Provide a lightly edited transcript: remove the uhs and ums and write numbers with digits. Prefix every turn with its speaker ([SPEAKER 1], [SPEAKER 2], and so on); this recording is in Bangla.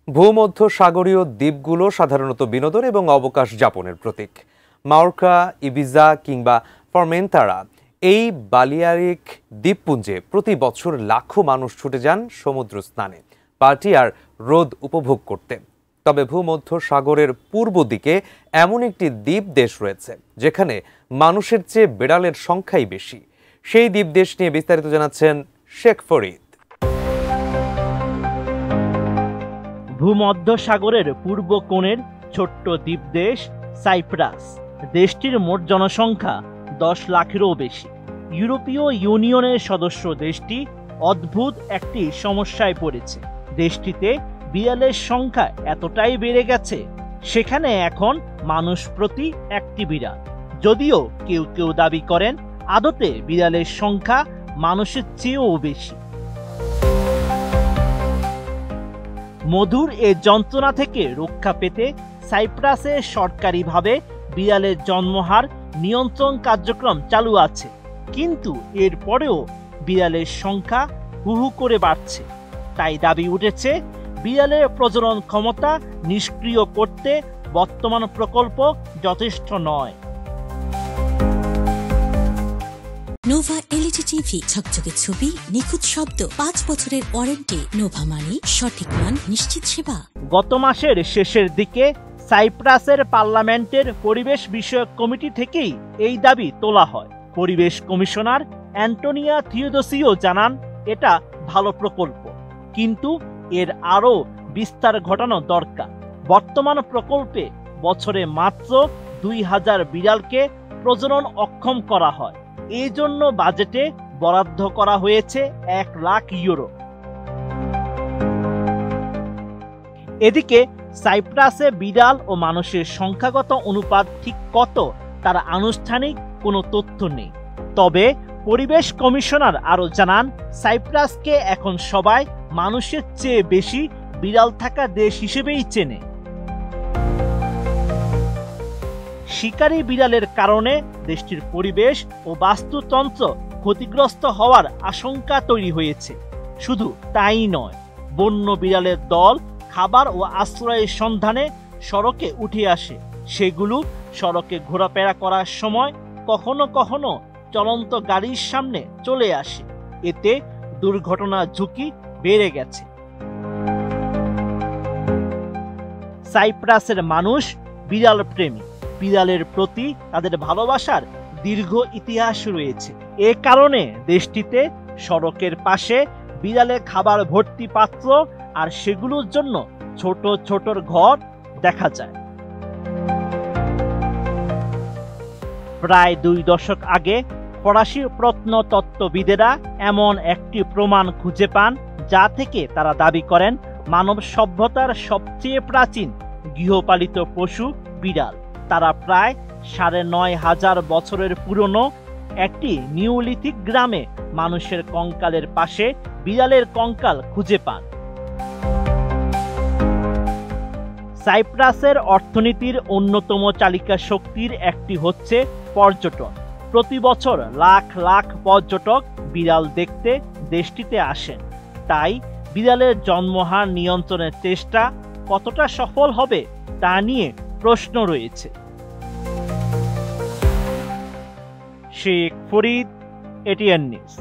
[SPEAKER 1] ভূমধ্যসাগরীয় দ্বীপগুলো সাধারণত বিনোদন এবং অবকাশ যাপনের প্রতীক। মায়োর্কা, ইবিজা কিংবা ফরমেন্তারা এই বালিয়ারিক দ্বীপপুঞ্জে প্রতি বছর লাখো মানুষ ছুটে যান সমুদ্র স্নানে, পার্টি আর রোদ উপভোগ করতে। তবে ভূমধ্যসাগরের পূর্ব দিকে এমন একটি দ্বীপ দেশ রয়েছে যেখানে মানুষের চেয়ে বিড়ালের সংখ্যাই বেশি। সেই দ্বীপ দেশ নিয়ে বিস্তারিত জানাচ্ছেন শেখ ফরিদ।
[SPEAKER 2] ভূমধ্যসাগরের পূর্ব কোণের ছোট্ট দ্বীপ দেশ সাইপ্রাস। দেশটির মোট জনসংখ্যা 10 লাখেরও বেশি। ইউরোপীয় ইউনিয়নের সদস্য দেশটি অদ্ভুত একটি সমস্যায় পড়েছে। দেশটিতে বিড়ালের সংখ্যা এতটাই বেড়ে গেছে, সেখানে এখন মানুষ প্রতি একটি বিড়াল। যদিও কেউ কেউ দাবি করেন আদতে বিড়ালের সংখ্যা মানুষের চেয়েও বেশি। মধুর এ যন্ত্রণা থেকে রক্ষা পেতে সাইপ্রাসে সরকারিভাবে বিড়ালের জন্মহার নিয়ন্ত্রণ কার্যক্রম চালু আছে, কিন্তু এরপরেও বিড়ালের সংখ্যা হু হু করে বাড়ছে। তাই দাবি উঠেছে, বিড়ালের প্রজনন ক্ষমতা নিষ্ক্রিয় করতে বর্তমান প্রকল্প যথেষ্ট নয়।
[SPEAKER 3] নোভা এলইডি টিভি, ঝকঝকে ছবি, নিখুঁত শব্দ, 5 বছরের ওয়ারেন্টি। নোভা মানি সঠিক মান, নিশ্চিত সেবা।
[SPEAKER 2] গত মাসের শেষের দিকে সাইপ্রাসের পার্লামেন্টের পরিবেশ বিষয়ক কমিটি থেকেই এই দাবি তোলা হয়। পরিবেশ কমিশনার অ্যান্টোনিয়া থিওদোসিও জানান, এটা ভালো প্রকল্প, কিন্তু এর আরও বিস্তার ঘটানো দরকার। বর্তমান প্রকল্পে বছরে মাত্র 2000 বিড়ালকে প্রজনন অক্ষম করা হয়। এই জন্য বাজেটে বরাদ্দ করা হয়েছে 1 লাখ ইউরো। এদিকে সাইপ্রাসে বিড়াল ও মানুষের সংখ্যাগত অনুপাত ঠিক কত তার আনুষ্ঠানিক কোনো তথ্য নেই। তবে পরিবেশ কমিশনার আরও জানান, সাইপ্রাসকে এখন সবাই মানুষের চেয়ে বেশি বিড়াল থাকা দেশ হিসেবেই চেনে। শিকারী বিড়ালের কারণে দেশটির পরিবেশ ও বাস্তুতন্ত্র ক্ষতিগ্রস্ত হওয়ার আশঙ্কা তৈরি হয়েছে। শুধু তাই নয়, বন্য বিড়ালের দল খাবার ও আশ্রয়ের সন্ধানে সড়কে উঠে আসে। সেগুলো সড়কে ঘোরাফেরা করার সময় কখনো কখনো চলন্ত গাড়ির সামনে চলে আসে। এতে দুর্ঘটনার ঝুঁকি বেড়ে গেছে। সাইপ্রাসের মানুষ বিড়াল প্রেমী। বিড়ালের প্রতি তাদের ভালোবাসার দীর্ঘ ইতিহাস রয়েছে। এ কারণে দেশটিতে সড়কের পাশে বিড়ালের খাবার ভর্তি পাত্র আর সেগুলোর জন্য ছোট ছোট ঘর দেখা যায়। প্রায় 2 দশক আগে ফরাসি প্রত্নতত্ত্ববিদেরা এমন একটি প্রমাণ খুঁজে পান, যা থেকে তারা দাবি করেন মানব সভ্যতার সবচেয়ে প্রাচীন গৃহপালিত পশু বিড়াল। তারা প্রায় 9500 বছরের পুরনো একটি নিওলিথিক গ্রামে মানুষের কঙ্কালের পাশে বিড়ালের কঙ্কাল খুঁজে পান। সাইপ্রাসের অর্থনীতির অন্যতম চালিকা শক্তির একটি হচ্ছে পর্যটন। প্রতি বছর লাখ লাখ পর্যটক বিড়াল দেখতে দেশটিতে আসেন। তাই বিড়ালের জন্মহার নিয়ন্ত্রণের চেষ্টা কতটা সফল হবে তা নিয়ে প্রশ্ন রয়েছে। Sheikh Farid, ATN news.